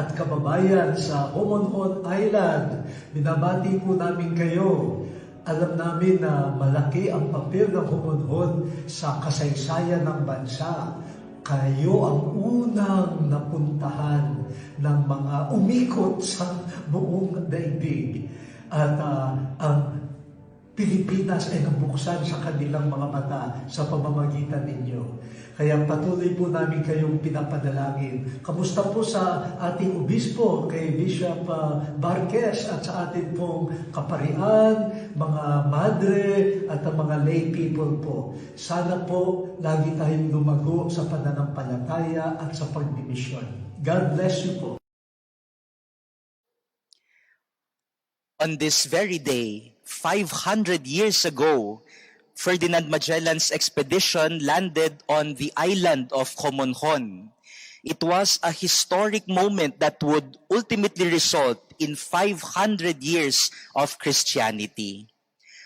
at kababayan sa Homonhon Island. Binabati po namin kayo. Alam namin na malaki ang papel ng Homonhon sa kasaysayan ng bansa. Kayo ang unang napuntahan ng mga umikot sa buong daigdig. At ang Pilipinas ay nabuksan sa kanilang mga mata sa pamamagitan ninyo. Kaya patuloy po namin kayong pinapadalangin. Kamusta po sa ating obispo, kay Bishop Barquez, at sa ating pong kaparian, mga madre, at ang mga lay people po. Sana po lagi tayong lumago sa pananampalataya at sa pagdimisyon. God bless you po. On this very day, 500 years ago, Ferdinand Magellan's expedition landed on the island of Homonhon. It was a historic moment that would ultimately result in 500 years of Christianity.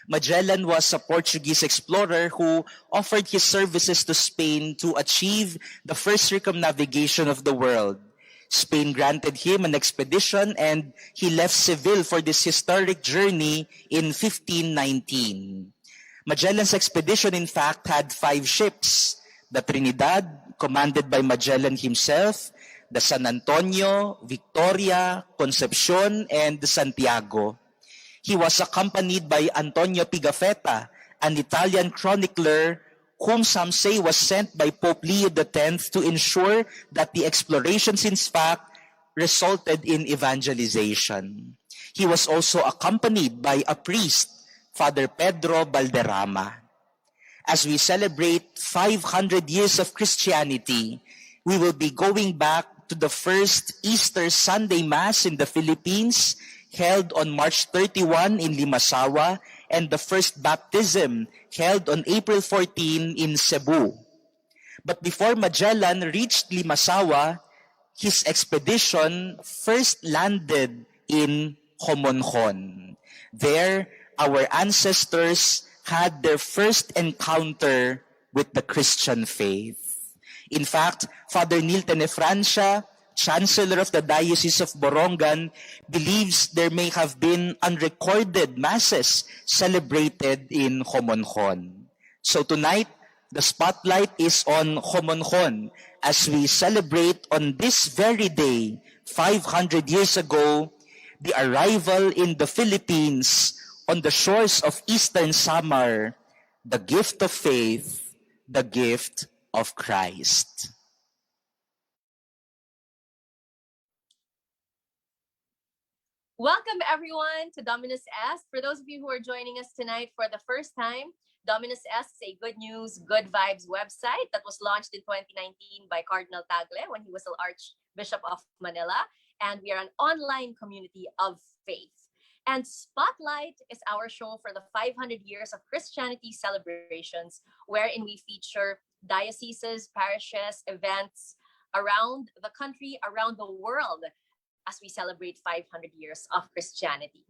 Magellan was a Portuguese explorer who offered his services to Spain to achieve the first circumnavigation of the world. Spain granted him an expedition and he left Seville for this historic journey in 1519. Magellan's expedition, in fact, had 5 ships: the Trinidad, commanded by Magellan himself, the San Antonio, Victoria, Concepcion, and the Santiago. He was accompanied by Antonio Pigafetta, an Italian chronicler whom some say was sent by Pope Leo X to ensure that the explorations in fact resulted in evangelization. He was also accompanied by a priest, Father Pedro Valderrama. As we celebrate 500 years of Christianity, we will be going back to the first Easter Sunday Mass in the Philippines, held on March 31 in Limasawa, and the first baptism held on April 14 in Cebu. But before Magellan reached Limasawa, his expedition first landed in Homonhon. There, our ancestors had their first encounter with the Christian faith. In fact, Fr Neil Tenefrancia, Chancellor of the Diocese of Borongan, believes there may have been unrecorded masses celebrated in Homonhon. So tonight, the spotlight is on Homonhon as we celebrate on this very day, 500 years ago, the arrival in the Philippines on the shores of Eastern Samar, the gift of faith, the gift of Christ. Welcome everyone to Dominus Est. For those of you who are joining us tonight for the first time, Dominus Est is a good news, good vibes website that was launched in 2019 by Cardinal Tagle when he was the Archbishop of Manila. And we are an online community of faith. And Spotlight is our show for the 500 years of Christianity celebrations, wherein we feature dioceses, parishes, events around the country, around the world, as we celebrate 500 years of Christianity.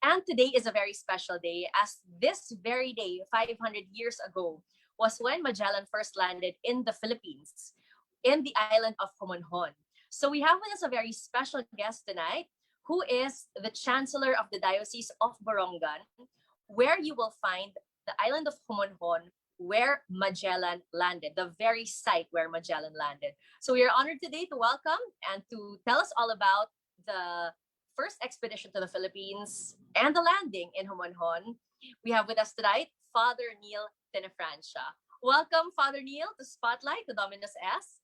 And today is a very special day, as this very day, 500 years ago, was when Magellan first landed in the Philippines, in the island of Homonhon. So we have with us a very special guest tonight, who is the Chancellor of the Diocese of Borongan, where you will find the island of Homonhon, where Magellan landed, the very site where Magellan landed. So we are honored today to welcome and to tell us all about the first expedition to the Philippines and the landing in Homonhon. We have with us tonight Fr Neil Tenefrancia. Welcome, Fr Neil, to Spotlight, to Dominus Est.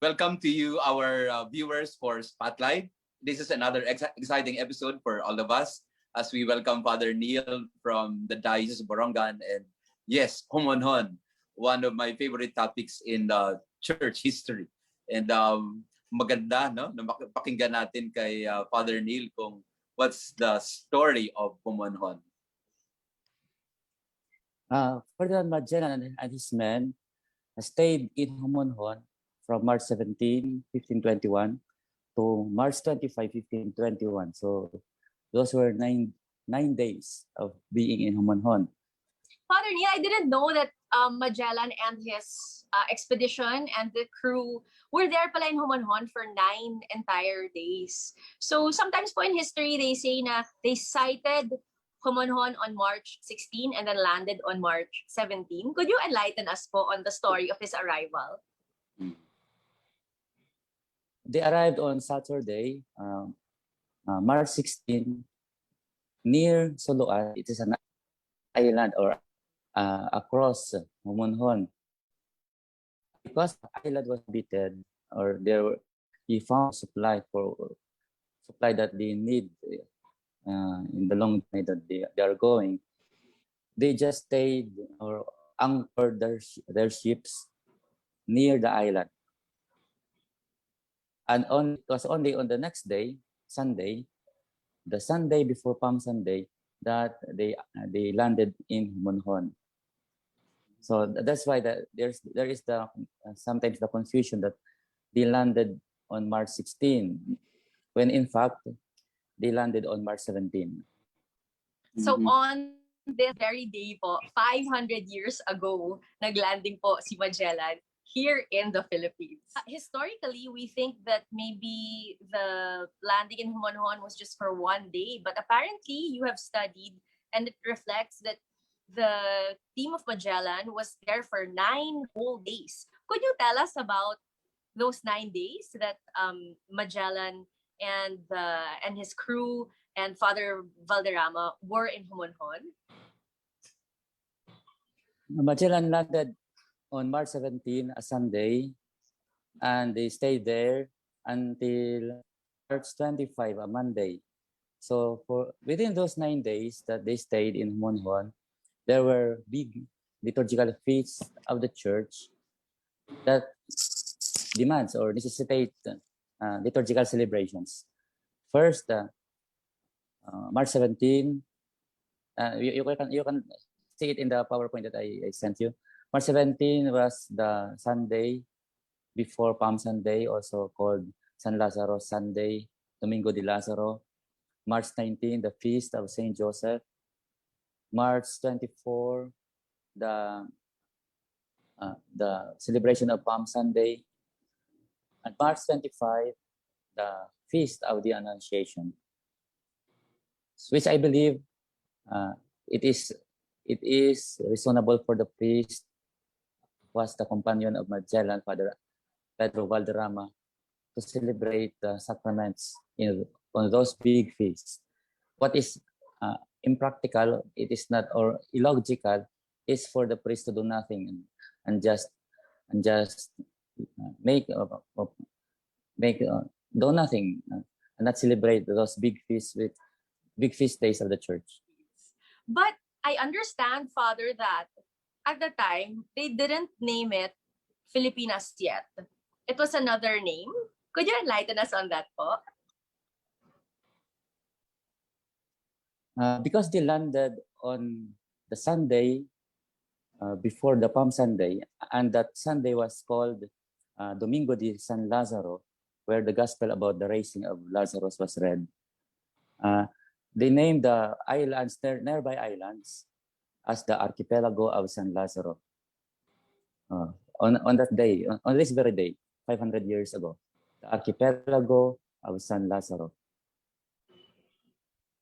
Welcome to you, our viewers for Spotlight. This is another exciting episode for all of us as we welcome Fr Neil from the Diocese of Borongan. And yes, Homonhon, one of my favorite topics in the church history. And maganda, no, na pakinggan natin kay Fr Neil kung what's the story of Homonhon. Ferdinand Magellan and his men stayed in Homonhon from March 17, 1521 to March 25, 1521. So those were nine days of being in Homonhon. Father Neil, I didn't know that Magellan and his expedition and the crew were there pala in Homonhon for 9 entire days. So sometimes po in history, they say na they sighted Homonhon on March 16 and then landed on March 17. Could you enlighten us po on the story of his arrival? They arrived on Saturday, March 16, near Suluan. It is an island or across Homonhon. Because the island was habited, or he found supply that they need in the long journey that they are going. They just stayed or anchored their ships near the island. And it was only on the next day, Sunday, the Sunday before Palm Sunday, that they landed in Homonhon. So that's why there is sometimes the confusion that they landed on March 16, when in fact they landed on March 17. So on this very day po, 500 years ago, naglanding po si Magellan here in the Philippines. Historically, we think that maybe the landing in Homonhon was just for one day, but apparently you have studied and it reflects that the team of Magellan was there for 9 whole days. Could you tell us about those 9 days that Magellan and his crew and Father Valderrama were in Homonhon? Magellan landed on March 17, a Sunday, and they stayed there until March 25, a Monday. So within those 9 days that they stayed in Homonhon, there were big liturgical feasts of the church that demands or necessitate liturgical celebrations. First, March 17, you can see it in the PowerPoint that I sent you. March 17 was the Sunday before Palm Sunday, also called San Lazaro Sunday, Domingo de Lazaro. March 19, the feast of Saint Joseph. March 24, the celebration of Palm Sunday. And March 25, the feast of the Annunciation, which I believe it is reasonable for the priest was the companion of Magellan, Father Pedro Valderrama, to celebrate the sacraments on those big feasts. What is impractical, it is not, or illogical, is for the priest to do nothing and just do nothing and not celebrate those big feasts with big feast days of the church. But I understand, Father, that at the time, they didn't name it Filipinas yet. It was another name. Could you enlighten us on that po? Because they landed on the Sunday before the Palm Sunday, and that Sunday was called Domingo de San Lazaro, where the gospel about the raising of Lazarus was read. They named the islands, nearby islands, as the archipelago of San Lazaro. On that day, on this very day, 500 years ago, the archipelago of San Lazaro.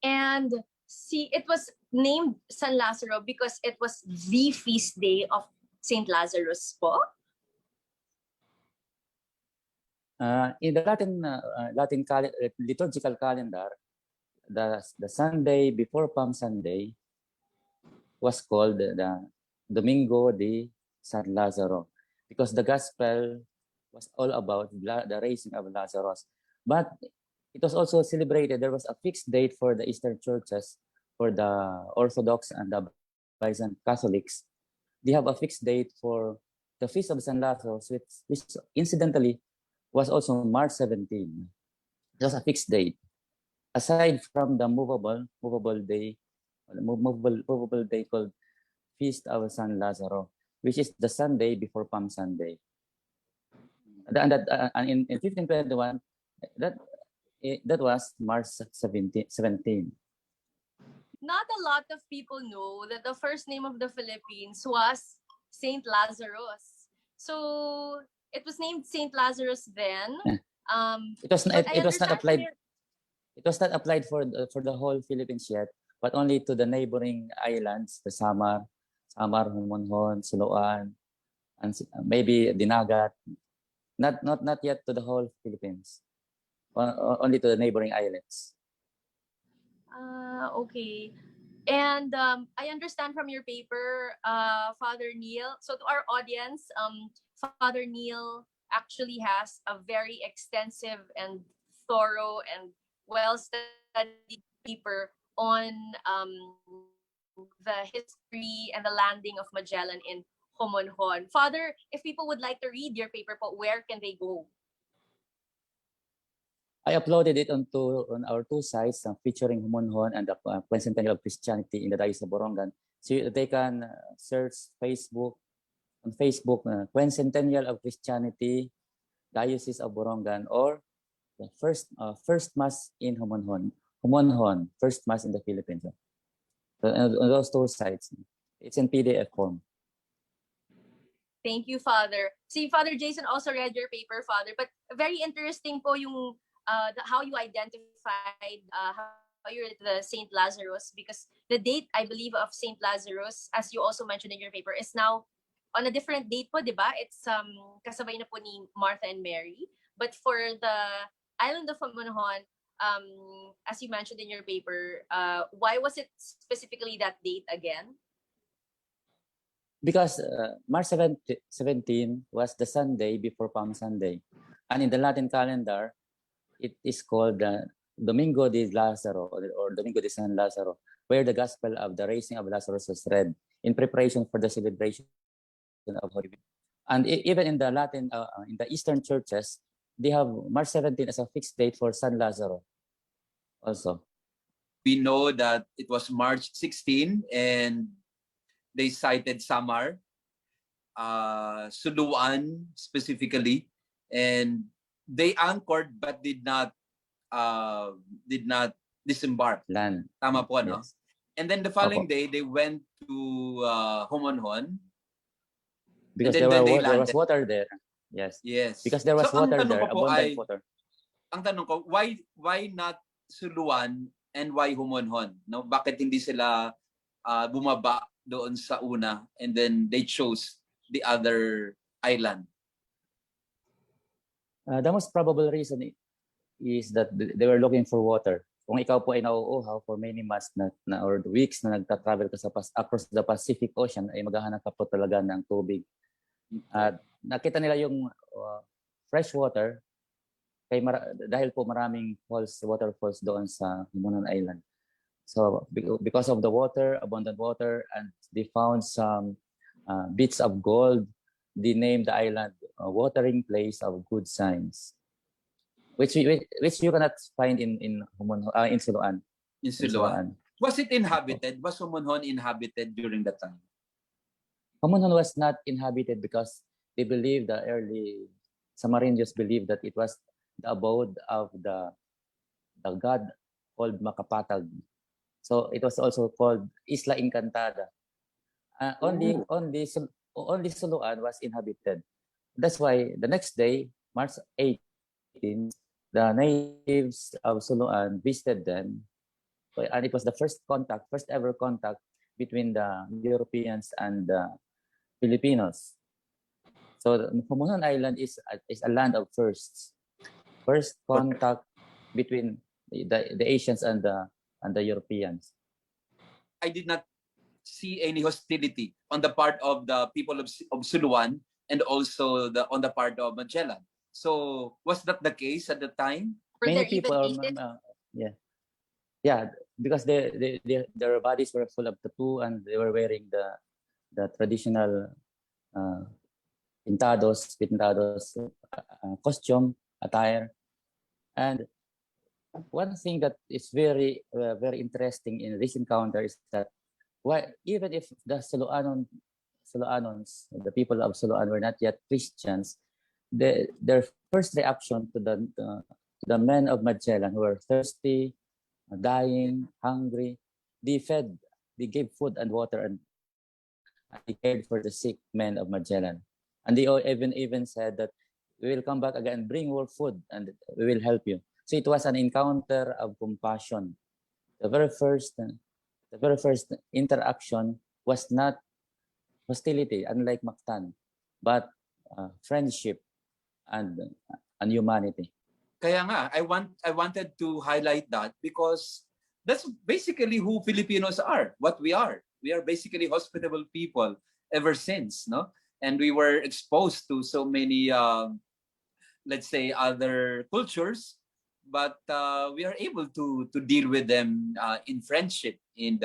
And see, it was named San Lazaro because it was the feast day of Saint Lazarus po. In the Latin liturgical calendar, the Sunday before Palm Sunday was called the Domingo de San Lazaro, because the gospel was all about the raising of Lazarus. But it was also celebrated. There was a fixed date for the Eastern churches, for the Orthodox and the Byzantine Catholics. They have a fixed date for the Feast of San Lazarus, which incidentally was also March 17. It was a fixed date. Aside from the movable day called Feast of San Lazaro, which is the Sunday before Palm Sunday. And in 1521, that was March 17. not a lot of people know that the first name of the Philippines was Saint Lazarus. So it was named Saint Lazarus then. Yeah. But I It was not understand applied. It was not applied for the whole Philippines yet, but only to the neighboring islands, the Samar, Homonhon, Suluan, and maybe Dinagat. Not yet to the whole Philippines. Only to the neighboring islands. Okay. And I understand from your paper, Father Neil. So to our audience, Father Neil actually has a very extensive and thorough and well-studied paper on the history and the landing of Magellan in Homonhon. Father, if people would like to read your paper, where can they go? I uploaded it on our two sites featuring Homonhon and the Quincentennial of Christianity in the Diocese of Borongan. So they can search on Facebook, Quincentennial of Christianity, Diocese of Borongan, or the first Mass in Homonhon, first Mass in the Philippines. So, on those two sites, it's in PDF form. Thank you, Father. See, Father Jason also read your paper, Father. But very interesting po yung how you identified how you're the Saint Lazarus, because the date, I believe, of Saint Lazarus, as you also mentioned in your paper, is now on a different date po, di ba? It's kasabay na po ni Martha and Mary. But for the Island of Homonhon, as you mentioned in your paper, why was it specifically that date again? Because March 17 was the Sunday before Palm Sunday. And in the Latin calendar, it is called Domingo de Lazaro or Domingo de San Lazaro, where the gospel of the raising of Lazarus was read in preparation for the celebration of Holy Week. And even in the Latin, in the Eastern churches, they have March 17 as a fixed date for San Lazaro also. We know that it was March 16 and they cited Samar, Suluan specifically, and they anchored but did not disembark. Land. Tama po, no? Yes. And then the following day, they went to Homonhon. Because there was water there. Yes. Yes. Because there was So, water there, abundant water. Ang tanong ko, why not Suluan and why Homonhon? No? Bakit hindi sila bumaba doon sa una and then they chose the other island? The most probable reason is that they were looking for water. Kung ikaw po ay nauuhaw for many months or weeks na nagta-travel ka across the Pacific Ocean, ay maghahanap ka po talaga ng tubig. At nakita nila yung fresh water dahil po maraming waterfalls doon sa Homonhon Island. So because of the water, abundant water, and they found some bits of gold, they named the island a watering place of good signs, which you cannot find in Suluan. In Suluan. Was it inhabited? Was Homonhon inhabited during that time? Homonhon was not inhabited because they believed, the early Samaritans believed that it was the abode of the god called Makapatag. So it was also called Isla Encantada. Only Suluan was inhabited. That's why the next day, March 18, the natives of Suluan visited them, and it was the first ever contact between the Europeans and the Filipinos. So Homonhon Island is a land of firsts. First contact between the Asians and the Europeans. I did not see any hostility on the part of the people of Suluan and also on the part of Magellan. So was that the case at the time? Many people, yeah, because their bodies were full of tattoo and they were wearing the traditional pintados costume attire. And one thing that is very very interesting in this encounter is that even if the Suluanons, the people of Suluan were not yet Christians, their first reaction to the men of Magellan who were thirsty, dying, hungry, they gave food and water, and they cared for the sick men of Magellan. And they even said that we will come back again, bring more food, and we will help you. So it was an encounter of compassion. The very first interaction was not hostility, unlike Mactan, but friendship and humanity. Kaya nga, I wanted to highlight that because that's basically who Filipinos are, what we are. We are basically hospitable people ever since, no? And we were exposed to so many, let's say, other cultures, but we are able to deal with them in friendship, in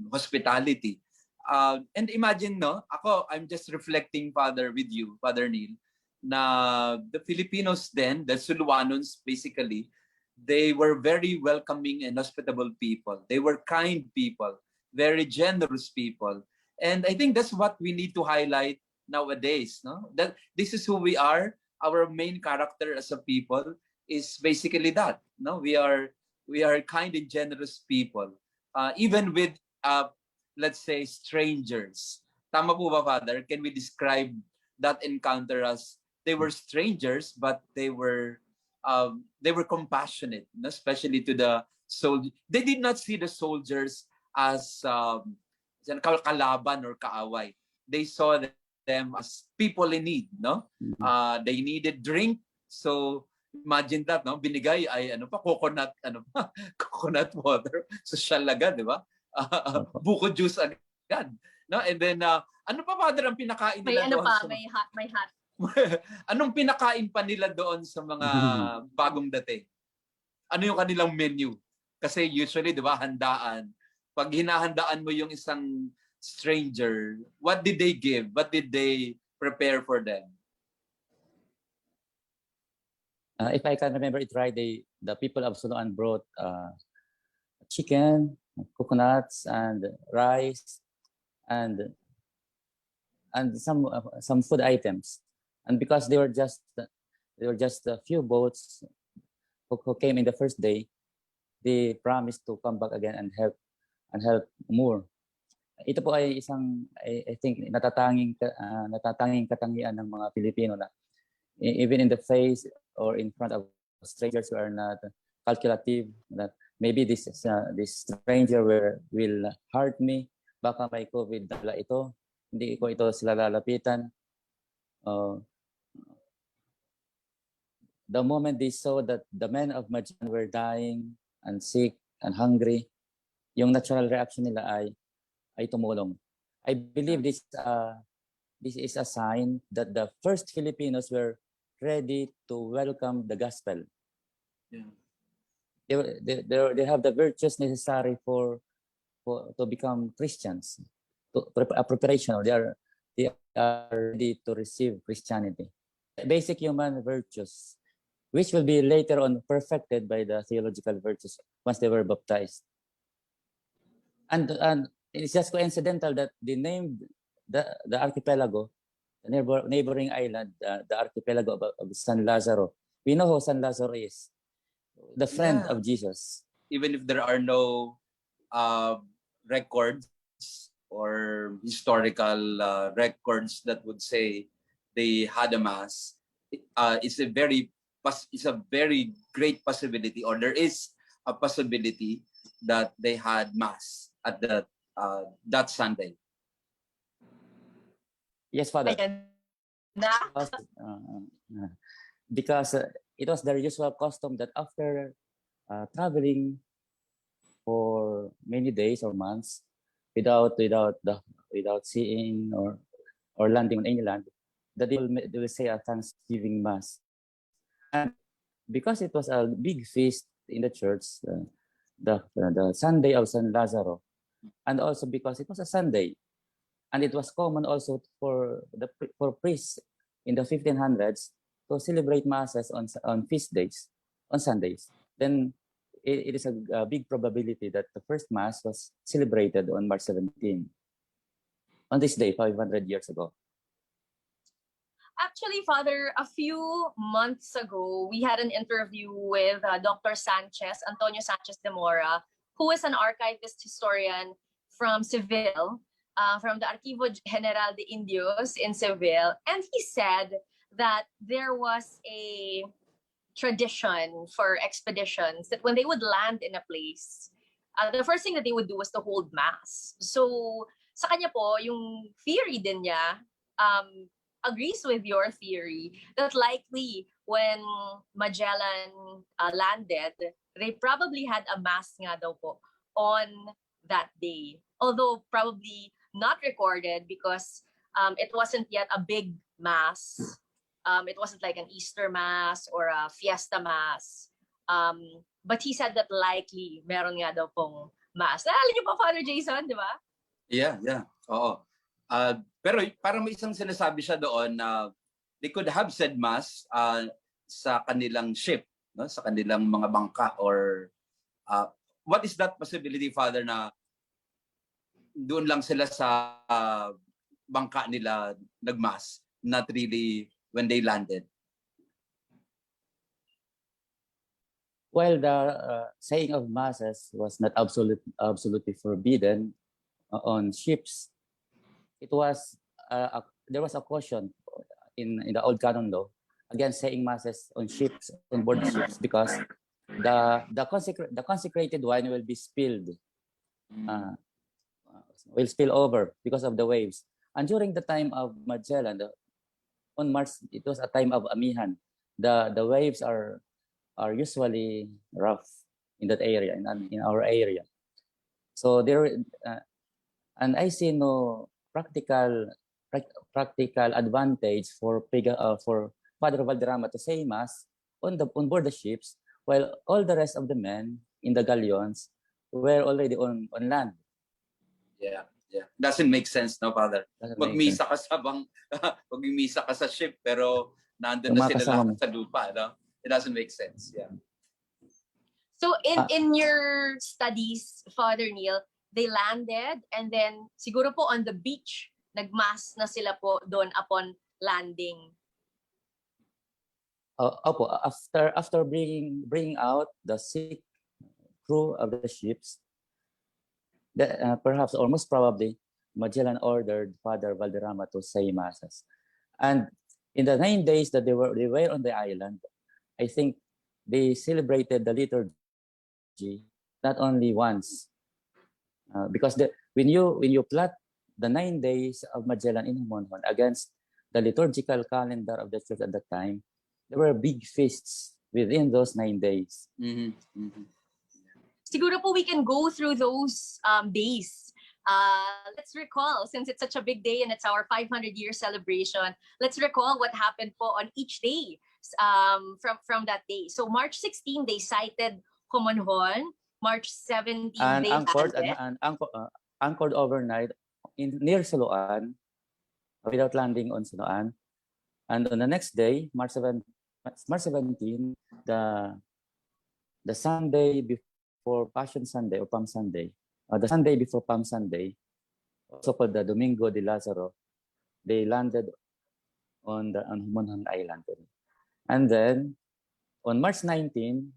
hospitality. And imagine, no, I'm just reflecting, Father, with you, Father Neil, na the Filipinos then, the Suluanons basically, they were very welcoming and hospitable people. They were kind people, very generous people. And I think that's what we need to highlight nowadays, no? That this is who we are. Our main character as a people is basically that, no? We are kind and generous people. Even with let's say strangers. Tama po ba, Father? Can we describe that encounter as they were strangers, but they were compassionate, especially to the soldiers. They did not see the soldiers as kalaban or kaaway. They saw them as people in need, no? They needed drink, so imagine that, no? Binigay ay coconut coconut water, social agad, di ba? Buko juice agad, no? And then ano pa, Father, ang pinakain nila doon? May hot. Anong pinakain pa nila doon sa mga bagong dating? Ano yung kanilang menu? Kasi usually, di ba, handaan. Pag hinahandaan mo yung isang stranger, what did they give? What did they prepare for them? If I can remember it right, the people of Suluan brought chicken, coconuts, and rice, and some food items. And because they were just a few boats who came in the first day, they promised to come back again and help more. Ito po ay isang, I think, natatanging katangian ng mga Pilipino na even in the face or in front of strangers who are not calculative, that maybe this stranger will hurt me, baka may COVID dala ito, hindi ko ito sila lalapitan. The moment they saw that the men of Magellan were dying and sick and hungry, yung natural reaction nila ay tumulong. I believe this is a sign that the first Filipinos were ready to welcome the gospel. Yeah. They have the virtues necessary to become Christians. A preparation, they are ready to receive Christianity. Basic human virtues, which will be later on perfected by the theological virtues once they were baptized. And it's just coincidental that they named the archipelago, the neighboring island, the archipelago of San Lazaro. We know who San Lazaro is, the friend of Jesus. Even if there are no records or historical records that would say they had a mass, it's a very great possibility, or there is a possibility that they had mass at that Sunday. Yes, Father. Because it was their usual custom that after traveling for many days or months without seeing or landing on any land, that they will say a Thanksgiving Mass. And because it was a big feast in the church, the Sunday of San Lazaro, and also because it was a Sunday, and it was common also for priests in the 1500s to celebrate masses on feast days, on Sundays, then it is a big probability that the first Mass was celebrated on March 17, on this day, 500 years ago. Actually, Father, a few months ago, we had an interview with Dr. Antonio Sanchez de Mora, who is an archivist historian from Seville, from the Archivo General de Indios in Seville. And he said that there was a tradition for expeditions that when they would land in a place, the first thing that they would do was to hold mass. So sa kanya po, yung theory din niya agrees with your theory that likely when Magellan landed, they probably had a mass nga daw po on that day. Although probably not recorded because it wasn't yet a big mass. It wasn't like an Easter mass or a fiesta mass. But he said that likely meron nga daw pong mass. Naalala niyo po, Father Jason, di ba? Yeah, yeah. Oo. Pero parang may isang sinasabi siya doon na they could have said mass sa kanilang ship, no? Sa kanilang mga bangka or what is that possibility, Father, na doon lang sila sa bangka nila nagmass, not really when they landed? While the saying of masses was not absolutely forbidden on ships, it was there was a caution in the old canon law against saying masses on ships, on board ships, because the consecrated wine will be spilled, will spill over because of the waves. And during the time of Magellan, on Mars, it was a time of amihan. The waves are usually rough in that area, in our area. So there, and I see no practical advantage for Father Valderrama to say mass on board the ships, while all the rest of the men in the galleons were already on land. Yeah, yeah. Doesn't make sense, no, Father? Magmisa ka sa magmisa ka sa ship, pero nandun na sila lahat sa lupa, no? It doesn't make sense. Yeah. So in your studies, Father Neil, they landed and then siguro po on the beach, nagmass na sila po doon upon landing. Opo, after bringing out the sick crew of the ships, perhaps or most probably, Magellan ordered Father Valderrama to say masses. And in the 9 days that they were on the island, I think they celebrated the liturgy not only once, because when you plot the 9 days of Magellan in Homonhon against the liturgical calendar of the church at that time, there were big feasts within those 9 days. Mm-hmm. Mm-hmm. Siguro po we can go through those days. Let's recall, since it's such a big day and it's our 500-year celebration, let's recall what happened po on each day from that day. So March 16, they sighted Homonhon. March 17, and they anchored overnight near Suluan without landing on Suluan. And on the next day, March 17, the Sunday before Passion Sunday or Palm Sunday, the Sunday before Palm Sunday, also called the Domingo de Lazaro, they landed on Homonhon Island. And then on March 19,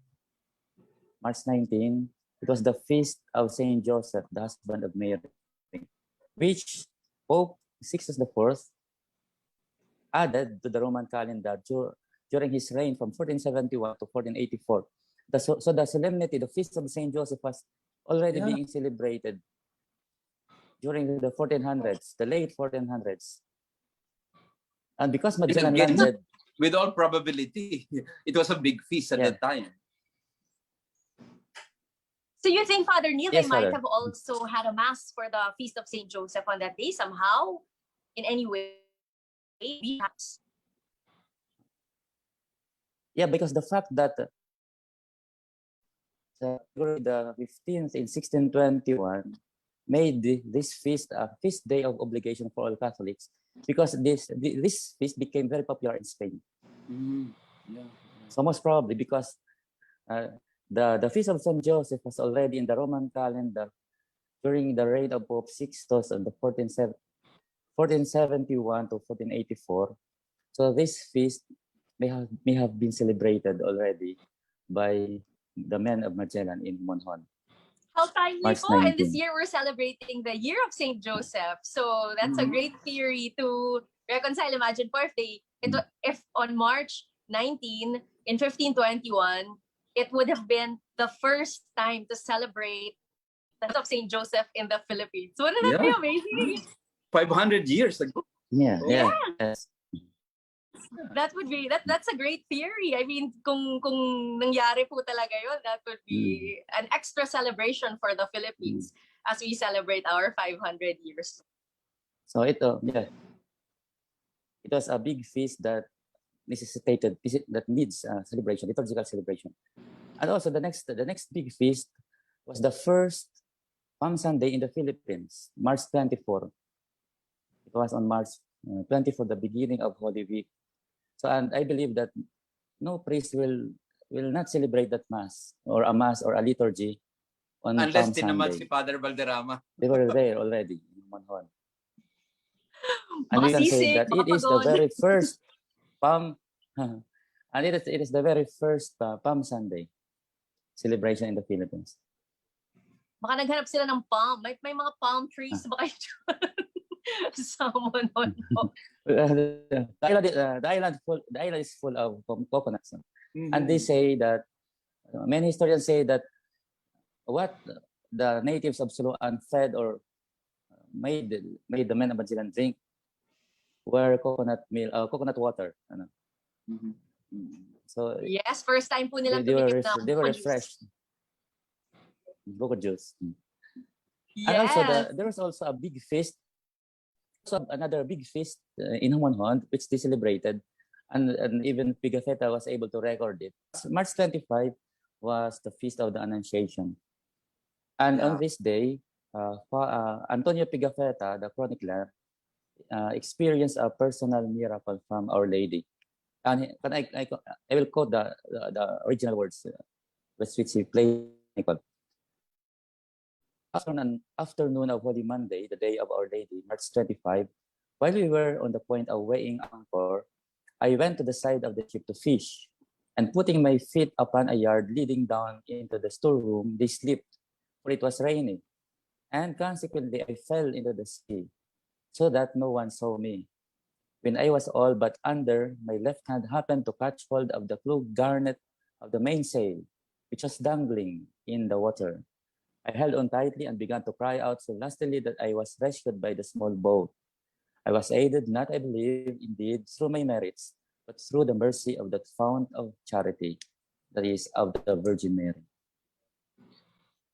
it was the feast of Saint Joseph, the husband of Mary, which Pope Sixtus IV added to the Roman calendar during his reign from 1471 to 1484. So the solemnity, the feast of Saint Joseph, was already being celebrated during the 1400s, the late 1400s. And because Magellan landed, with all probability, it was a big feast at that time. So you think, Father Neil, Yes, they might Father. have also had a mass for the Feast of Saint Joseph on that day somehow, in any way? Perhaps. yeah, because the fact that the 15th in 1621 made this feast a feast day of obligation for all Catholics, because this feast became very popular in Spain. Yeah. So most probably because the feast of Saint Joseph was already in the Roman calendar during the reign of Pope Sixtus of the 1471 to 1484. So this feast may have been celebrated already by the men of Magellan in Homonhon. How timely March po. And this 19. year, we're celebrating the year of St. Joseph. So that's a great theory to reconcile. Imagine po if on March 19 in 1521, it would have been the first time to celebrate the death of St. Joseph in the Philippines. Wouldn't that be Yeah. amazing? 500 years ago. Yeah, Oh. yeah. Yes. That would be that's a great theory. I mean, kung nangyari po talaga yun, that would be an extra celebration for the Philippines as we celebrate our 500 years. So it was a big feast that that needs celebration, liturgical celebration. And also the next big feast was the first Palm Sunday in the Philippines, March 24. It was on March 24, the beginning of Holy Week. So, and I believe that no priest will not celebrate that mass or a liturgy on Unless Palm tinamat Sunday. si Father Valderrama. They were there already in Homonhon. And we Baka can say sisig, that it baka is the pagod. very first Palm, and it is the very first Palm Sunday celebration in the Philippines. Baka naghanap sila ng palm. May mga palm trees ba kayo sa Homonhon po? The island is full of coconuts. And they say that many historians say that what the natives of Suluan fed or made the men of Magellan drink were coconut water. So Yes, first time po nilang they were tumikim ng they were buko juice. refreshed. Buko juice. Yes. And also there was also a big feast. So another big feast in Homonhon, which they celebrated, and even Pigafetta was able to record it. March 25 was the Feast of the Annunciation. And on this day, Antonio Pigafetta, the chronicler, experienced a personal miracle from Our Lady. And I will quote the original words, which he played. After an afternoon of Holy Monday, the day of Our Lady, March 25, while we were on the point of weighing anchor, I went to the side of the ship to fish, and putting my feet upon a yard leading down into the storeroom, they slipped, for it was raining, and consequently I fell into the sea, so that no one saw me. When I was all but under, my left hand happened to catch hold of the cloak garnet of the mainsail, which was dangling in the water. I held on tightly and began to cry out so lustily that I was rescued by the small boat. I was aided, not I believe, indeed, through my merits, but through the mercy of that fount of charity, that is, of the Virgin Mary.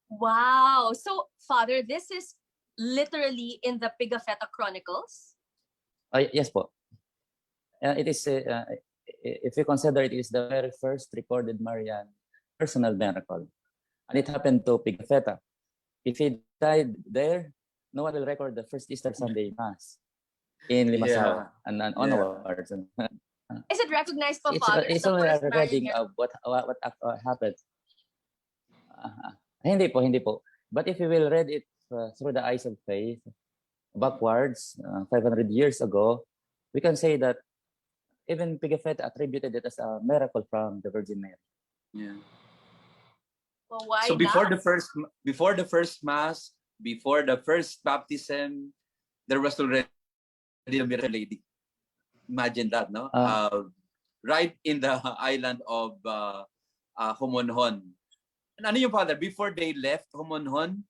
Wow. So, Father, this is literally in the Pigafetta Chronicles? Yes po. It is, if you consider it, is the very first recorded Marian personal miracle. And it happened to Pigafetta. If he died there, no one will record the first Easter Sunday Mass in Limassol and onwards. Is it recognized for Father? It's the only a first recording Marian of what happened. Hindi po. But if you will read it through the eyes of faith, backwards, 500 years ago, we can say that even Pigafetta attributed it as a miracle from the Virgin Mary. Yeah. Well, why So before not? the first mass, before the first baptism, there was already a miracle lady. Imagine that, no? Right in the island of Homonhon. And ano yung Father? Before they left Homonhon,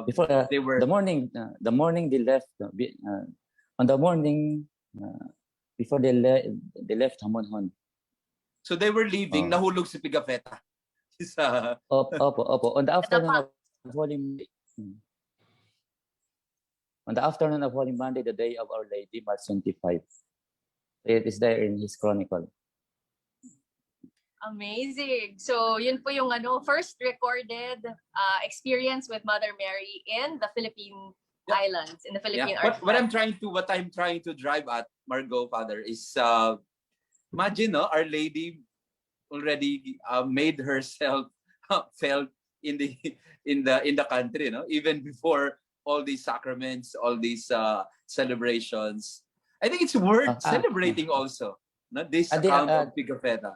before they were the morning they left. On the morning before they left Homonhon. So they were leaving. Nahulog si Pigafetta. Opo. On the afternoon of Holy Monday. On the afternoon of Holy Monday, the day of Our Lady, March 25. It is there in his chronicle. Amazing. So, yun po yung first recorded experience with Mother Mary in the Philippine islands, in the Philippine archipelago. What I'm trying to drive at, Margot, Father, is imagine, Our Lady already made herself felt in the country, even before all these sacraments, all these celebrations. I think it's worth celebrating also. This account of Pigafetta.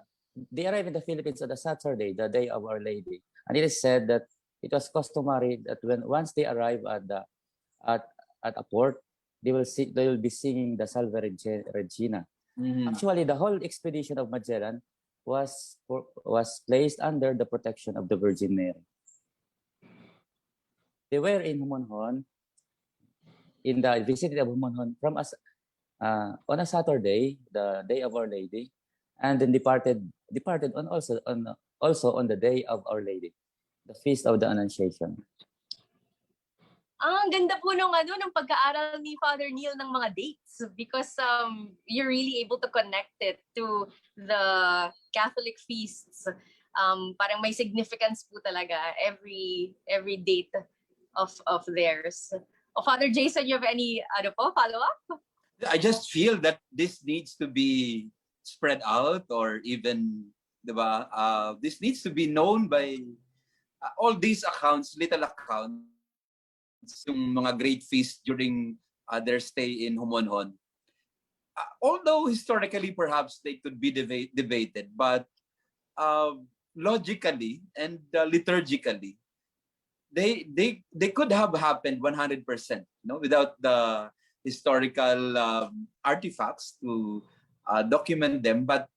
They arrived in the Philippines on the Saturday, the day of Our Lady, and it is said that it was customary that once they arrive at a port, they will be singing the Salve Regina. Actually, the whole expedition of Magellan was placed under the protection of the Virgin Mary. They were in Homonhon, in the vicinity of Homonhon, on a Saturday, the day of Our Lady, and then departed also on the day of Our Lady, the feast of the Annunciation. Ang ganda po ng pag-aaral ni Father Neil ng mga dates, because you're really able to connect it to the Catholic feasts. Parang may significance po talaga every date of theirs. Father Jason, you have any follow-up? I just feel that this needs to be spread out, or even, diba, this needs to be known by all these accounts, little accounts, yung mga great feasts during their stay in Homonhon. Although historically perhaps they could be debated, but logically and liturgically, they could have happened 100%, without the historical artifacts to document them. But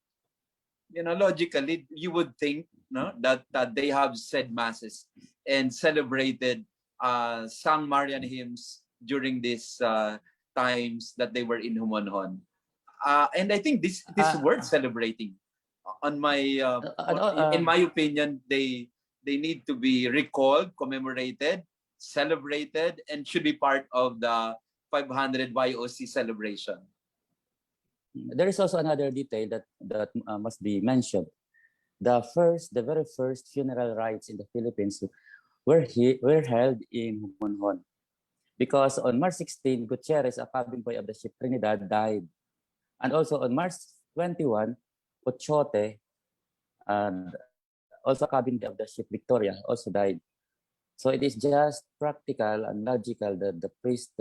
logically, you would think that they have said masses and celebrated sang Marian hymns during these times that they were in Homonhon. And I think this is worth celebrating. In my opinion, they need to be recalled, commemorated, celebrated, and should be part of the 500 YOC celebration. There is also another detail that must be mentioned. The very first funeral rites in the Philippines were held in Homonhon, because on March 16, Gutierrez, a cabin boy of the ship Trinidad, died, and also on March 21, Ochote, also a cabin boy of the ship Victoria, also died. So it is just practical and logical that the priest,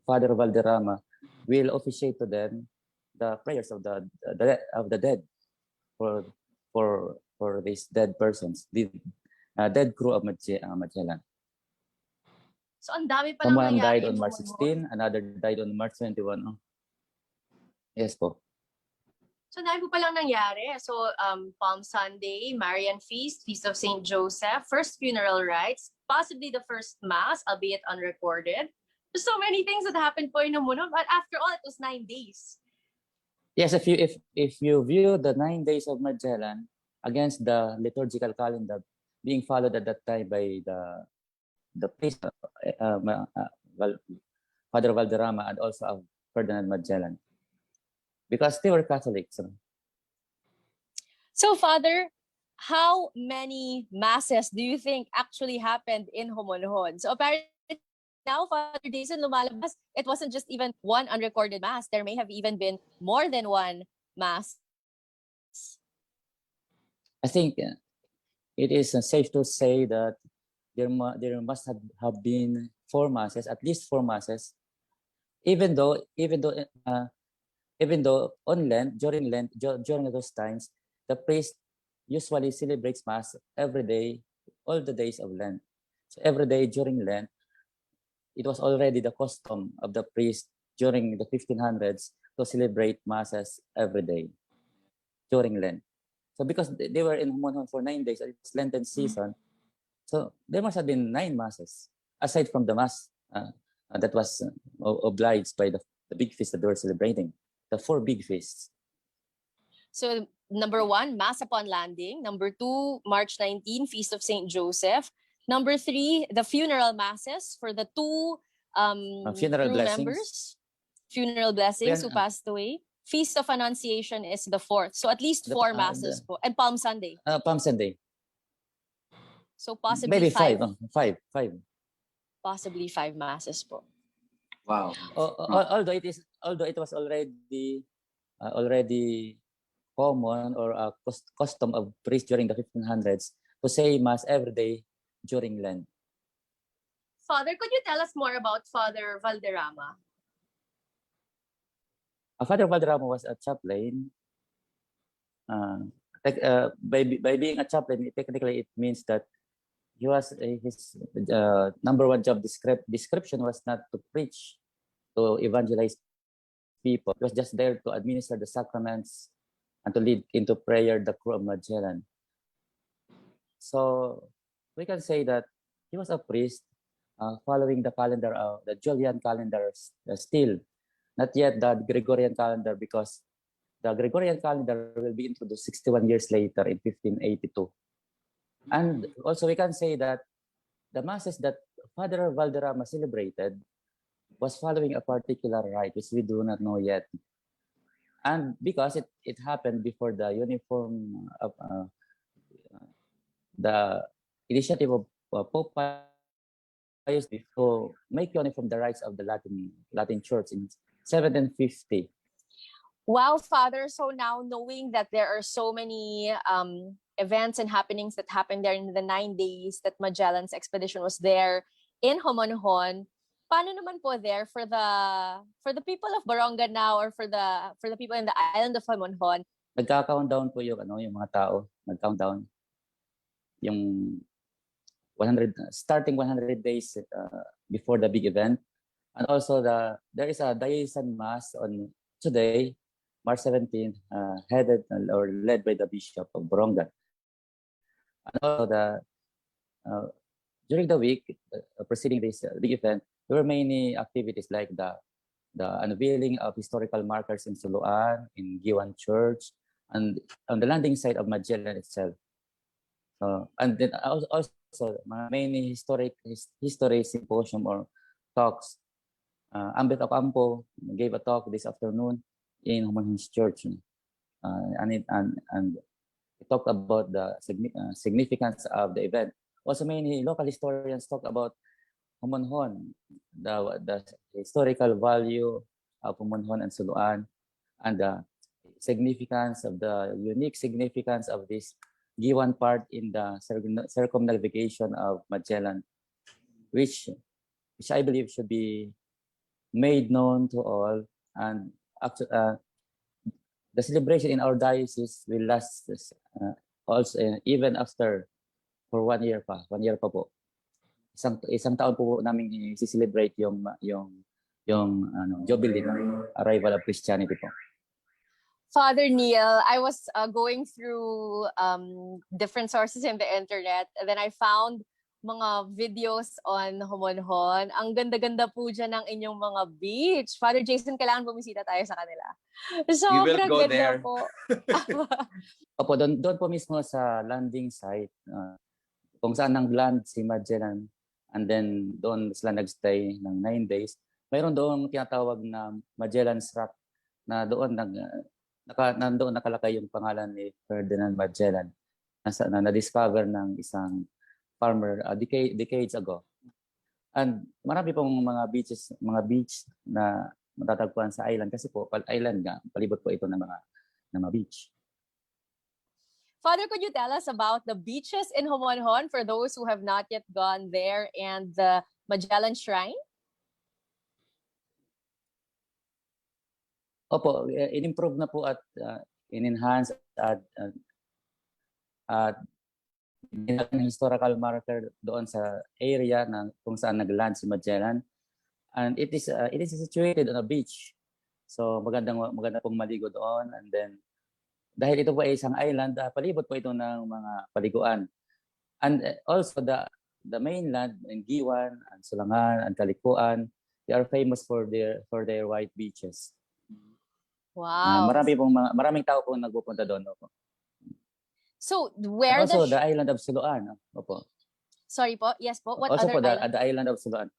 Father Valderrama, will officiate to them the prayers of the dead for these dead persons, the dead crew of Magellan. So ang dami pa lang Someone died nangyari on March 16, another died on March 21. Yes po. So dami po palang nangyari. So Palm Sunday, Marian Feast, Feast of St. Joseph, first funeral rites, possibly the first Mass, albeit unrecorded. There's so many things that happened po in Homonhon, but after all, it was 9 days. Yes, if you view the 9 days of Magellan against the liturgical calendar being followed at that time by the priest, Father Valderrama, and also Ferdinand Magellan, because they were Catholics. So, Father, how many masses do you think actually happened in Homonhon? So apparently now, Father Jason, lumalabas, it wasn't just even one unrecorded mass. There may have even been more than one mass. I think it is safe to say that there must have been 4 masses, at least 4 masses, even though on Lent, during those times, the priest usually celebrates Mass every day, all the days of Lent. So every day during Lent, it was already the custom of the priest during the 1500s to celebrate Masses every day during Lent. So because they were in Homonhon for 9 days, it's Lenten season, so there must have been 9 Masses, aside from the Mass that was obliged by the big feast that they were celebrating, the 4 big feasts. So number 1, Mass upon landing. Number 2, March 19, Feast of St. Joseph. Number 3, the funeral masses for the 2 funeral crew blessings. members. Funeral blessings who passed away. Feast of Annunciation is the 4th. So at least 4 masses po. And Palm Sunday. Palm Sunday. So possibly maybe 5. 5. Possibly 5 masses po. Wow. Although it was already common or a custom of priests during the 1500s to say Mass every day during Lent. Father, could you tell us more about Father Valderrama? Father Valderrama was a chaplain. By being a chaplain, technically it means that he was his number one job description was not to preach, to evangelize people. He was just there to administer the sacraments and to lead into prayer the crew of Magellan. So we can say that he was a priest following the calendar of the Julian calendar still, not yet the Gregorian calendar, because the Gregorian calendar will be introduced 61 years later in 1582. And also we can say that the masses that Father Valderrama celebrated was following a particular rite, which we do not know yet. And because it happened before the uniform of the initiative of Pope Pius to make uniform the rites of the Latin Church in 1750. Wow, Father. So now knowing that there are so many events and happenings that happened there in the 9 days that Magellan's expedition was there in Homonhon, paano naman po there for the people of Borongan now, or for the people in the island of Homonhon? Nagka-countdown po yung yung mga tao, nag-countdown yung 100 starting 100 days before the big event. And also there is a diocesan mass on today, March 17th, headed or led by the Bishop of Borongan. And also during the week preceding this big event, there were many activities like the unveiling of historical markers in Suluan, in Giwan Church, and on the landing site of Magellan itself. And then also many history symposium or talks. Ambet Ocampo gave a talk this afternoon in Homonhon's Church, and it talked about the significance of the event. Also, many local historians talk about Homonhon, the historical value of Homonhon and Suluan, and the significance of the unique significance of this Giwan part in the circumnavigation of Magellan, which I believe should be made known to all. And the celebration in our diocese will last also even after for 1 year pa. 1 year pa po. Isang taon po namin i-celebrate yung jubilee ng arrival of Christianity po. Father Neil, I was going through different sources in the internet, and then I found mga videos on Homonhon. Ang ganda-ganda po dyan ng inyong mga beach. Father Jason, kailangan bumisita tayo sa kanila. Sobrang go ganda there. po. Opo, doon po mismo sa landing site, kung saan nag-land si Magellan, and then doon sila nagstay ng 9 days. Mayroon doon tinatawag na Magellan's Rock, na doon nandoon nakalagay yung pangalan ni Ferdinand Magellan na na-discover ng isang farmer decades ago. And marami pong mga beach na matatagpuan sa island kasi po island nga, palibot po ito ng mga beach. Father, could you tell us about the beaches in Homonhon for those who have not yet gone there, and the Magellan Shrine? Opo, in-improve na po at in-enhance at historical marker doon sa area na kung saan nag-land si Magellan, and it is situated on a beach, so maganda pong maligo doon. And then dahil ito po ay isang island, palibot po ito ng mga paliguan, and also the mainland in Giwan and Sulangan and Kalikuan, they are famous for their white beaches. Wow. Maraming tao po nagpupunta doon. Opo. So where and also the island of Suluan. Opo. Sorry po. Yes po. What also other po the island of Suluan.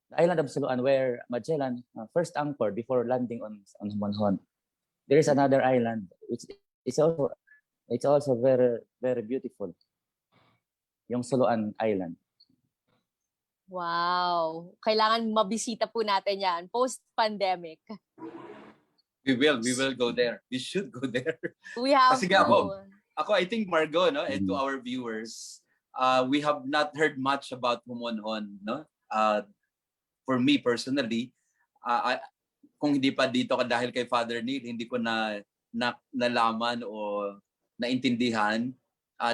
The island of Suluan, where Magellan first anchored before landing on Homonhon. There is another island which is also very, very beautiful. Yung Suluan Island. Wow. Kailangan mabisita po natin yan post-pandemic. We will go there. We should go there. We have Kasi to. Ako, I think Margot, no, and to our viewers, we have not heard much about Homonhon, no? For me personally, kung hindi pa dito ka dahil kay Father Neil, hindi ko nalaman o naintindihan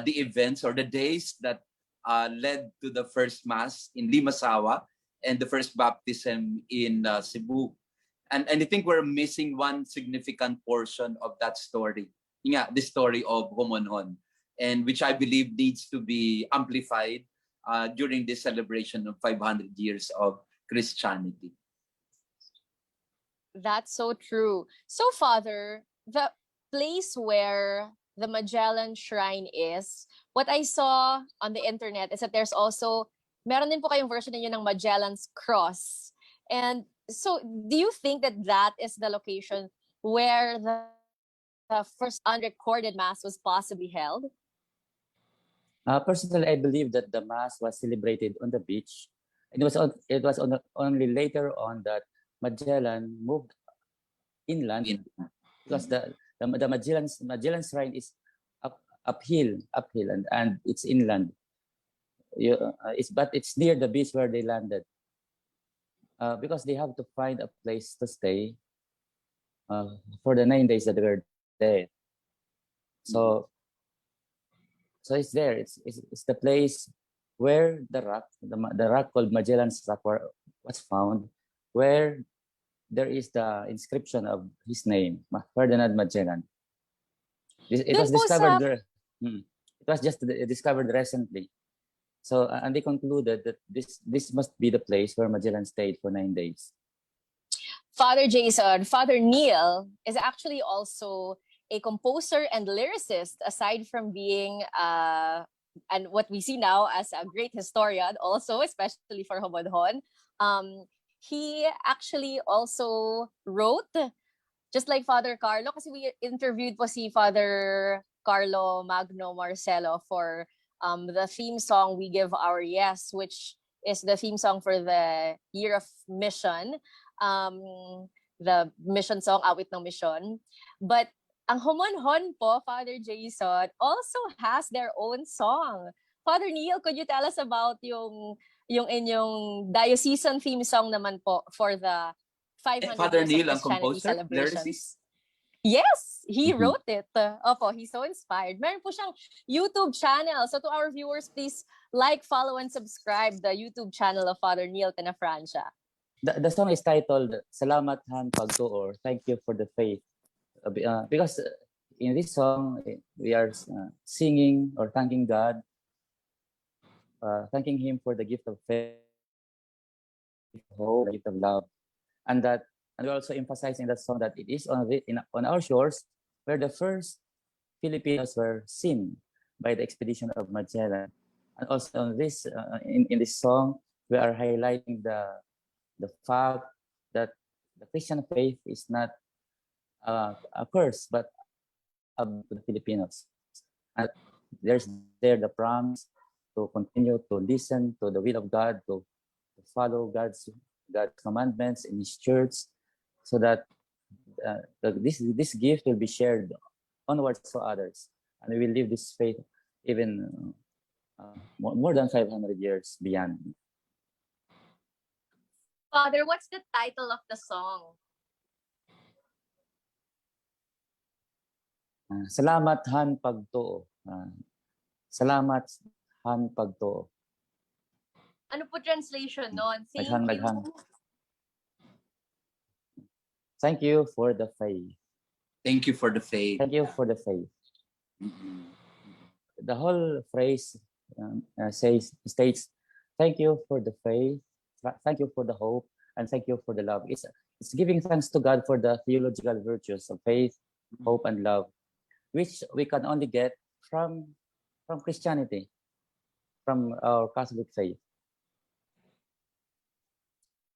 the events or the days that led to the first Mass in Limasawa and the first baptism in Cebu. And I think we're missing one significant portion of that story. Yeah, the story of Homonhon, and which I believe needs to be amplified during this celebration of 500 years of Christianity. That's so true. So, Father, the place where the Magellan Shrine is, what I saw on the internet is that there's also, meron din po kayong version ninyo ng Magellan's Cross. And so, do you think that that is the location where the first unrecorded Mass was possibly held? Personally, I believe that the Mass was celebrated on the beach. It was only later on that Magellan moved inland because the Magellan Shrine is uphill and it's inland. But it's near the beach where they landed because they have to find a place to stay for the 9 days that they were there. So it's there. It's the place where the rock called Magellan's Rock was found, where there is the inscription of his name, Ferdinand Magellan. It was discovered. It was just discovered recently. So and they concluded that this must be the place where Magellan stayed for 9 days. Father Jason, Father Neil is actually also a composer and lyricist, aside from being and what we see now as a great historian also, especially for Homonhon. He actually also wrote, just like Father Carlo, kasi we interviewed po si Father Carlo Magno Marcelo for the theme song We Give Our Yes, which is the theme song for the Year of Mission, the mission song, Awit ng Mission. But ang Homonhon po, Father Jason, also has their own song. Father Neil, could you tell us about yung inyong diocesan theme song naman po for the 500 Father years Neil, of ang Christianity composer, celebrations? lyricist? Yes, he wrote it. Opo, he's so inspired. Meron po siyang YouTube channel. So to our viewers, please like, follow, and subscribe the YouTube channel of Fr Neil Tenefrancia. The song is titled Salamat Han Pagtuo, Thank You for the Faith. Because in this song, we are singing or thanking God, thanking Him for the gift of faith, hope, the gift of love. And we're also emphasizing that song that it is on our shores where the first Filipinos were seen by the expedition of Magellan. And also on this in this song, we are highlighting the fact that the Christian faith is not a curse, but to the Filipinos. And there's the promise to continue to listen to the will of God, to follow God's commandments in His church, so that this gift will be shared onwards to others, and we will live this faith even more than 500 years beyond. Father, what's the title of the song? Salamat Han Pagtuo. Salamat Han Pagtuo. Ano po translation noon? Naghang. Thank you for the faith. Thank you for the faith. Thank you for the faith. The whole phrase states, thank you for the faith, thank you for the hope, and thank you for the love. It's giving thanks to God for the theological virtues of faith, hope, and love, which we can only get from Christianity, from our Catholic faith.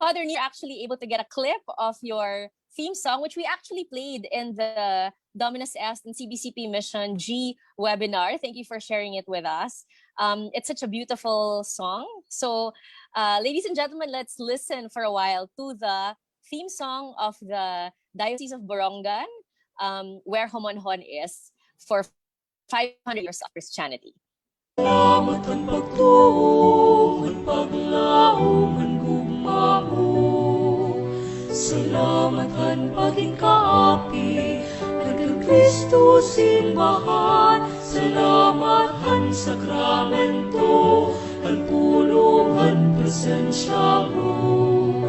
Father, you're actually able to get a clip of your theme song, which we actually played in the Dominus Est and CBCP Mission G webinar. Thank you for sharing it with us. It's such a beautiful song. So, ladies and gentlemen, let's listen for a while to the theme song of the Diocese of Borongan, where Homonhon is for 500 years of Christianity. Salamat ang pagtuo, ang paglaom, ang gumamo. Salamat ang paging kaapi, nagka-Kristo simbahan. Salamat ang sakramento, pulungan presensya mo,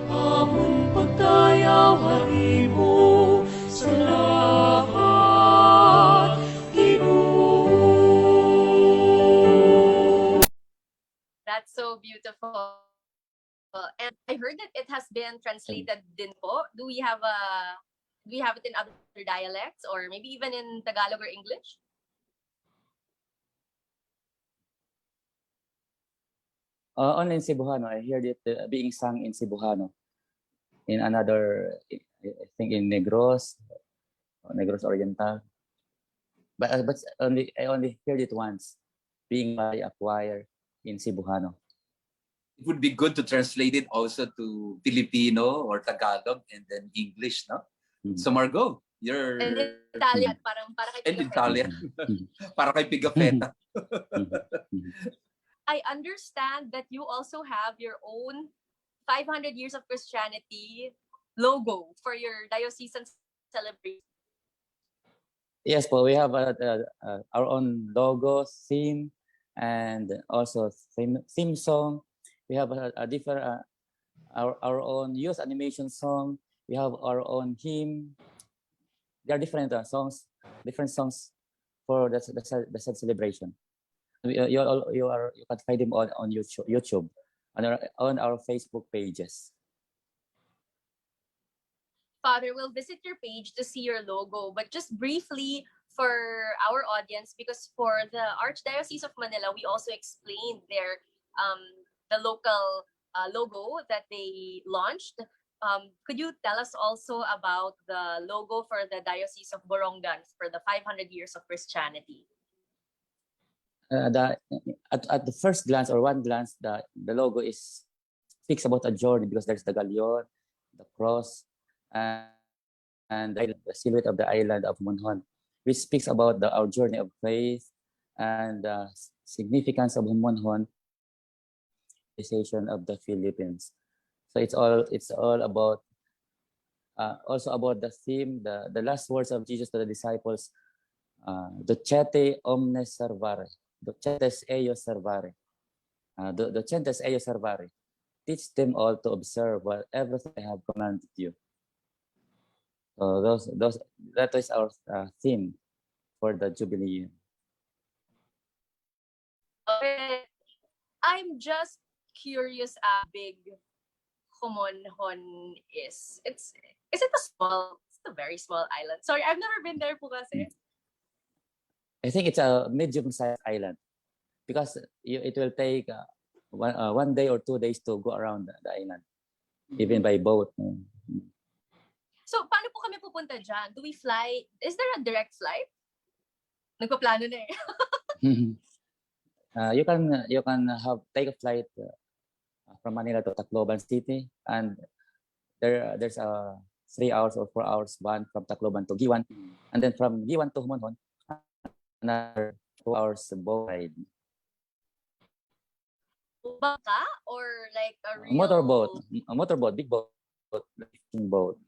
amon pagdayaw harimo, salamat Ginoo. That's so beautiful. And I heard that it has been translated din po. Do we have it in other dialects or maybe even in Tagalog or English? Only in Cebuano. I heard it being sung in Cebuano. In another, I think in Negros Oriental. But I only heard it once, being by a choir in Cebuano. It would be good to translate it also to Filipino or Tagalog and then English, no? So Margot, you're... And in Italian, para kay And Pigafetta. Italian. Para kay Pigafetta. I understand that you also have your own 500 Years of Christianity logo for your diocesan celebration. Yes, but we have our own logo, theme, and also theme song. We have a different our own youth animation song. We have our own hymn. There are different songs for the said celebration. You can find them on YouTube on our Facebook pages. Father, we'll visit your page to see your logo, but just briefly for our audience, because for the Archdiocese of Manila, we also explained their the local logo that they launched. Could you tell us also about the logo for the Diocese of Borongan for the 500 Years of Christianity? At the first glance or one glance, the logo speaks about a journey because there's the galleon, the cross, and the silhouette of the island of Homonhon, which speaks about our journey of faith and the significance of Homonhon, of the Philippines. So it's all about also about the theme, the last words of Jesus to the disciples, docete omnes servare, docentes eius servare, docentes eius servare, teach them all to observe whatever I have commanded you. So that is our theme for the Jubilee. Okay. I'm just curious how big Homonhon is. Is it it's a very small island. Sorry, I've never been there po kasi. I think it's a medium-sized island because it will take one day or 2 days to go around the island, even by boat. So, paano po kami pupunta dyan? Do we fly? Is there a direct flight? Nagpaplano na eh. You can take a flight from Manila to Tacloban City, and there's a 3 hours or 4 hours van from Tacloban to Giwan, and then from Giwan to Homonhon, another 2 hours boat ride. Bangka or like a real... motorboat, big boat, lifting boat.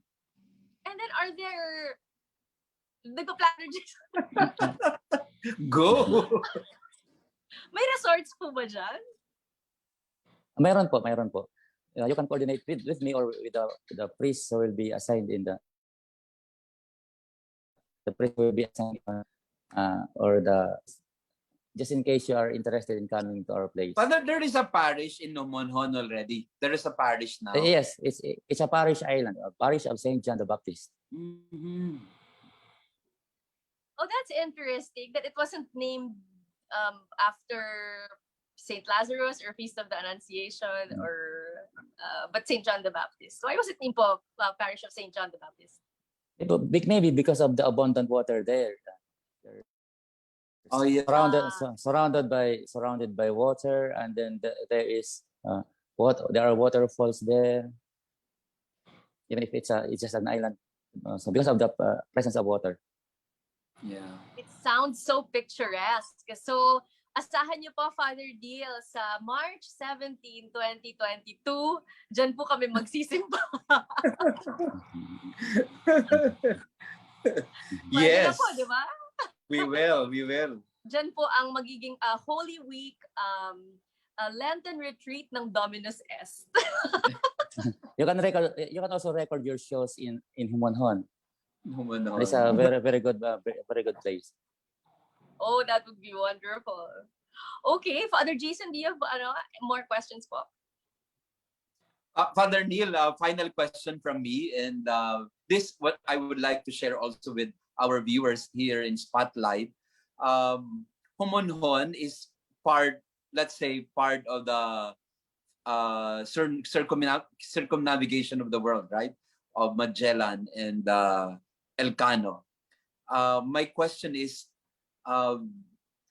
And then are there... Nagpaplano dyan? Go! May resorts po ba dyan? Mayroon po. You can coordinate with me or with the priest who will be assigned in the priest will be assigned just in case you are interested in coming to our place. Father, there is a parish in Homonhon already. There is a parish now. Yes, it's a parish island, a parish of St. John the Baptist. Mm-hmm. Oh, that's interesting that it wasn't named after St. Lazarus or Feast of the Annunciation or but St. John the Baptist. Why was it named po Parish of St. John the Baptist? Maybe because of the abundant water there. Oh yeah. Surrounded by water, and then there is there are waterfalls there. Even if it's just an island, so because of the presence of water. Yeah. It sounds so picturesque. So, asahan niyo po, Father Neil, sa March 17, 2022, dyan po kami magsisimba. Yes. Po, di ba? We will. Dyan po ang magiging Holy Week Lenten retreat ng Dominus Est. You can also record your shows in Homonhon. Homonhon. It's a very good place. Oh, that would be wonderful. Okay, Father Jason, do you have more questions po? Father Neil, final question from me, and this what I would like to share also with our viewers here in Spotlight. Homonhon is part, let's say, part of the circumnavigation of the world, right? Of Magellan and Elcano. My question is,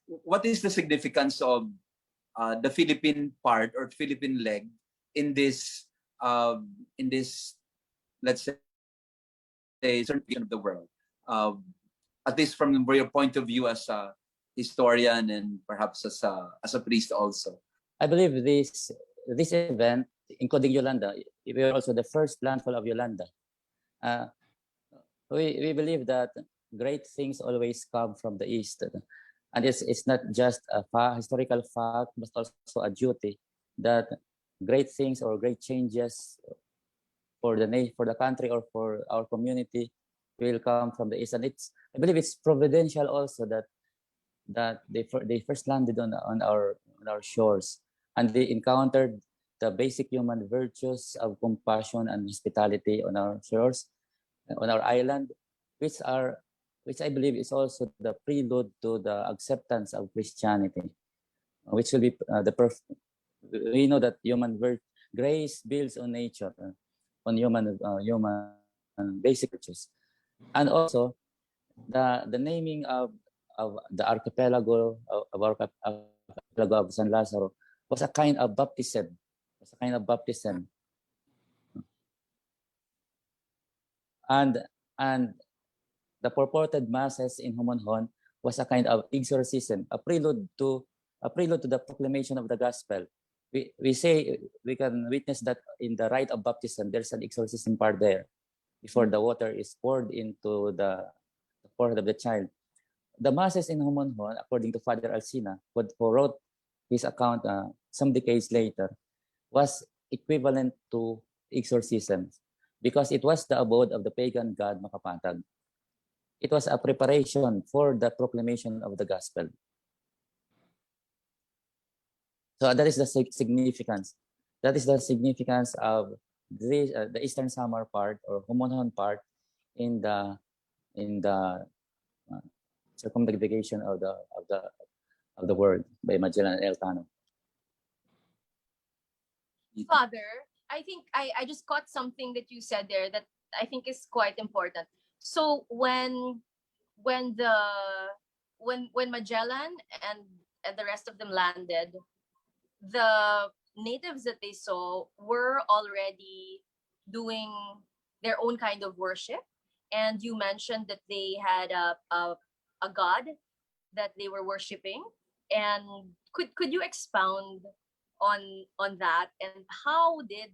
what is the significance of the Philippine part or Philippine leg in this, let's say, circumnavigation of the world? At least from your point of view as a historian and perhaps as a priest also. I believe this event, including Yolanda, we are also the first landfall of Yolanda. We believe that great things always come from the East. And it's not just a historical fact, but also a duty that great things or great changes for the country or for our community will come from the East. And I believe it's providential also that they first landed on our shores, and they encountered the basic human virtues of compassion and hospitality on our shores, on our island, which I believe is also the prelude to the acceptance of Christianity, which will be we know that grace builds on nature, on human basic virtues, and also the naming of the archipelago of San Lazaro was a kind of baptism. And the purported masses in Homonhon was a kind of exorcism, a prelude to the proclamation of the gospel. We can witness that in the rite of baptism. There's an exorcism part there before the water is poured into the forehead of the child. The masses in Homonhon, according to Father Alsina, who wrote his account some decades later, was equivalent to exorcisms because it was the abode of the pagan god Makapatag. It was a preparation for the proclamation of the gospel. So that is the significance. That is the significance of the Eastern Samar part or Homonhon part in the circumnavigation of the world by Magellan and Elcano. Father, I think I just caught something that you said there that I think is quite important. So when Magellan and the rest of them landed, the natives that they saw were already doing their own kind of worship, and you mentioned that they had a god that they were worshiping, and could you expound on that, and how did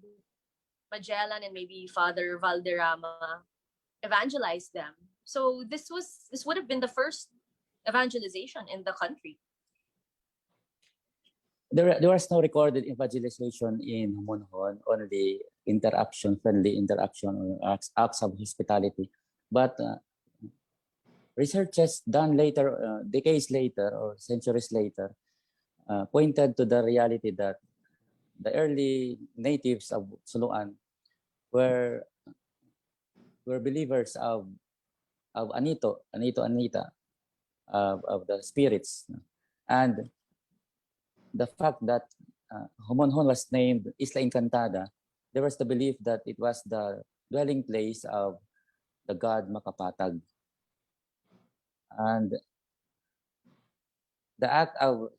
Magellan and maybe Father Valderrama evangelize them? So this would have been the first evangelization in the country. There was no recorded evangelization in Homonhon, only friendly interaction, or acts of hospitality. But researches done later, decades later or centuries later, pointed to the reality that the early natives of Suluan were believers of Anita, of the spirits, and the fact that Homonhon was named Isla Encantada, there was the belief that it was the dwelling place of the god Makapatag. And the act of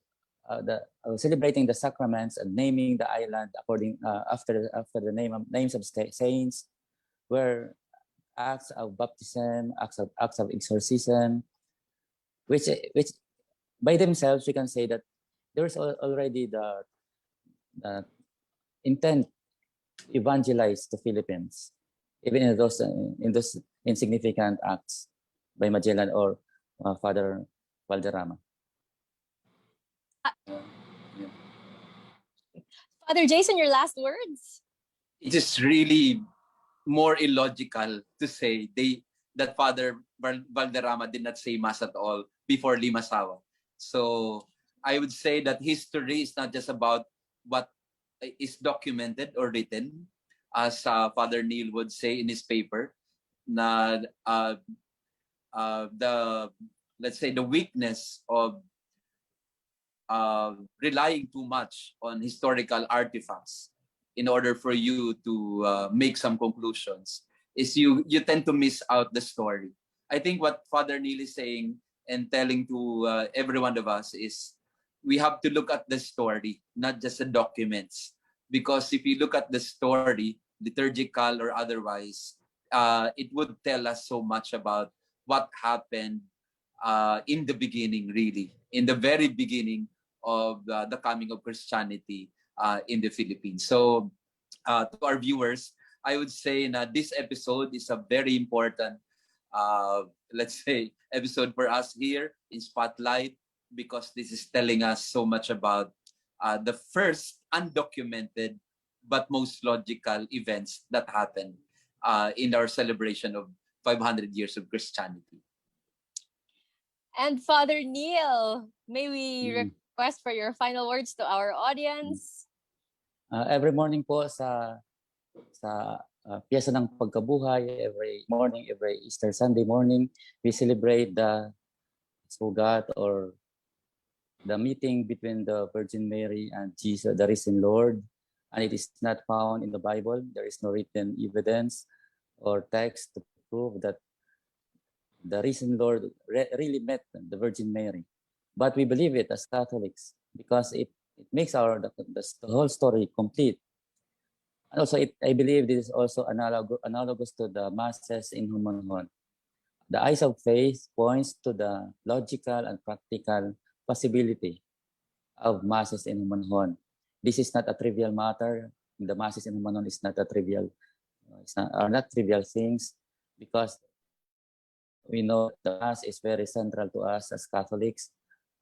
celebrating the sacraments and naming the island according after the names of saints were acts of baptism, acts of exorcism, which by themselves we can say that there is already the intent to evangelize the Philippines, even in those insignificant acts by Magellan or Father Valderrama. Father Jason, your last words? It is really more illogical to say that Father Valderrama did not say Mass at all before Limasawa. So I would say that history is not just about what is documented or written, as Father Neil would say in his paper, na the, let's say, the weakness of relying too much on historical artifacts in order for you to make some conclusions is you tend to miss out the story. I think what Father Neil is saying and telling to every one of us is we have to look at the story, not just the documents. Because if you look at the story, liturgical or otherwise, it would tell us so much about what happened in the beginning, really, in the very beginning of the coming of Christianity in the Philippines. So to our viewers, I would say that this episode is a very important, let's say, episode for us here in Spotlight, because this is telling us so much about the first undocumented but most logical events that happened in our celebration of 500 years of Christianity. And Father Neil, may we request for your final words to our audience? Every morning po sa Piyesta ng Pagkabuhay, every morning, every Easter Sunday morning, we celebrate the Sugat, or the meeting between the Virgin Mary and Jesus, the risen Lord. And it is not found in the Bible. There is no written evidence or text to prove that the risen Lord really met the Virgin Mary. But we believe it as Catholics because it makes the whole story complete. And also, I believe this is also analogous to the Masses in Homonhon. The eyes of faith points to the logical and practical possibility of Masses in Homonhon. This is not a trivial matter. The Masses in Homonhon is not a trivial, are not trivial things, because we know the Mass is very central to us as Catholics,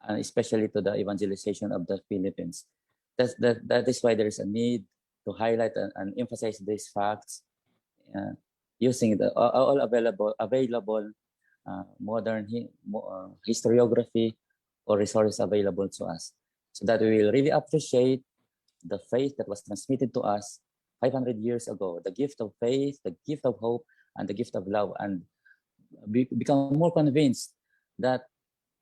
and especially to the evangelization of the Philippines. That is why there is a need to highlight and emphasize these facts using the all available modern historiography or resources available to us, so that we will really appreciate the faith that was transmitted to us 500 years ago, the gift of faith, the gift of hope, and the gift of love, and become more convinced that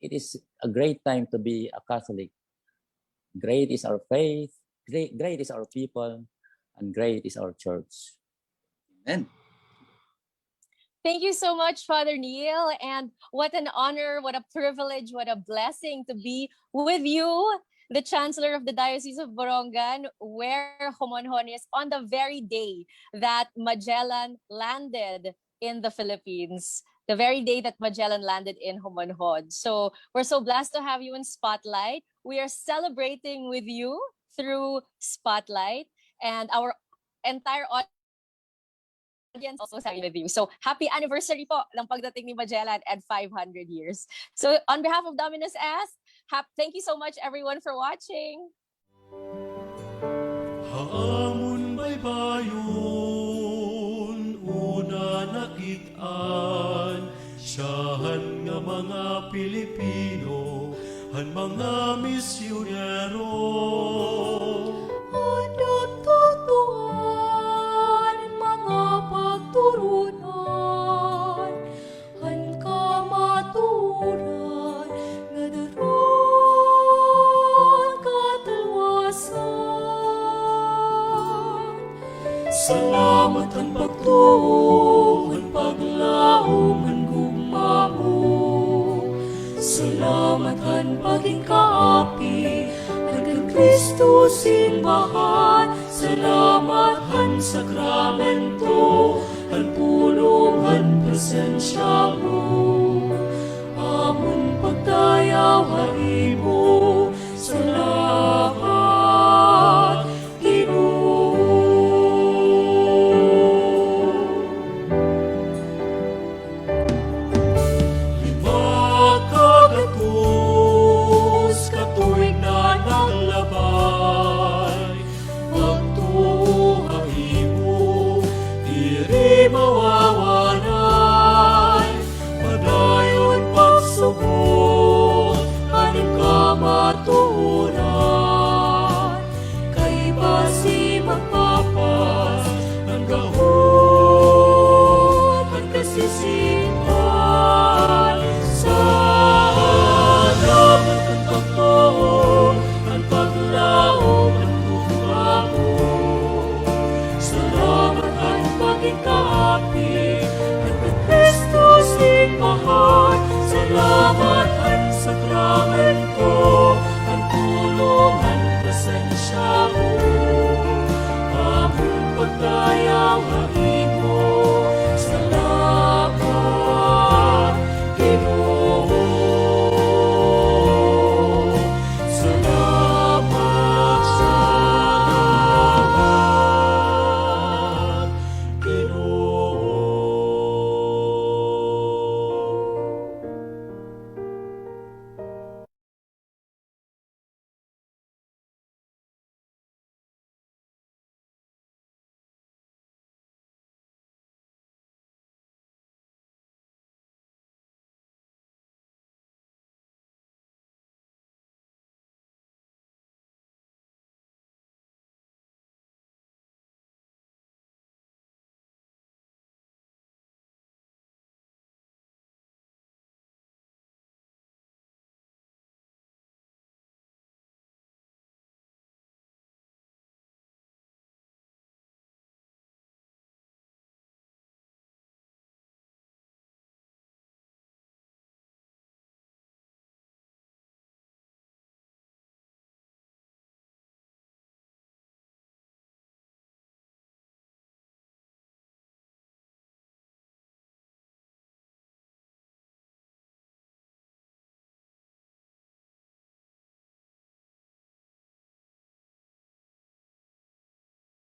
it is a great time to be a Catholic. Great is our faith, great is our people, and great is our church. Amen. Thank you so much, Father Neil. And what an honor, what a privilege, what a blessing to be with you, the Chancellor of the Diocese of Borongan, where Homonhon is, on the very day that Magellan landed in the Philippines, the very day that Magellan landed in Homonhon. So we're so blessed to have you in Spotlight. We are celebrating with you through Spotlight, and our entire audience also celebrating with you. So happy anniversary po ng pagdating ni Magellan and 500 years. So on behalf of Dominus Est, thank you so much everyone for watching. Haamon baybayon, una nakitaan, siyahan nga mga Pilipino, han mga misyonero. Hanap tutuan, mga pagturunan, han kamaturan, nga daron katalwasan. Salamat ang pagtuo, ang paglaom, ang gumamo. Salamat ang paging kaapi, ang Kristo simbahan. Salamat ang sakramento, ang pulong, ang presensya mo. Amon pagdayaw haribo, salamat, Ginoo. Lima kagatos, katuig na naglabay, paging kaapi, hanggang Kristo simbahan, salamat at sakramento, ang tulungan presensya mo, among pagdayaw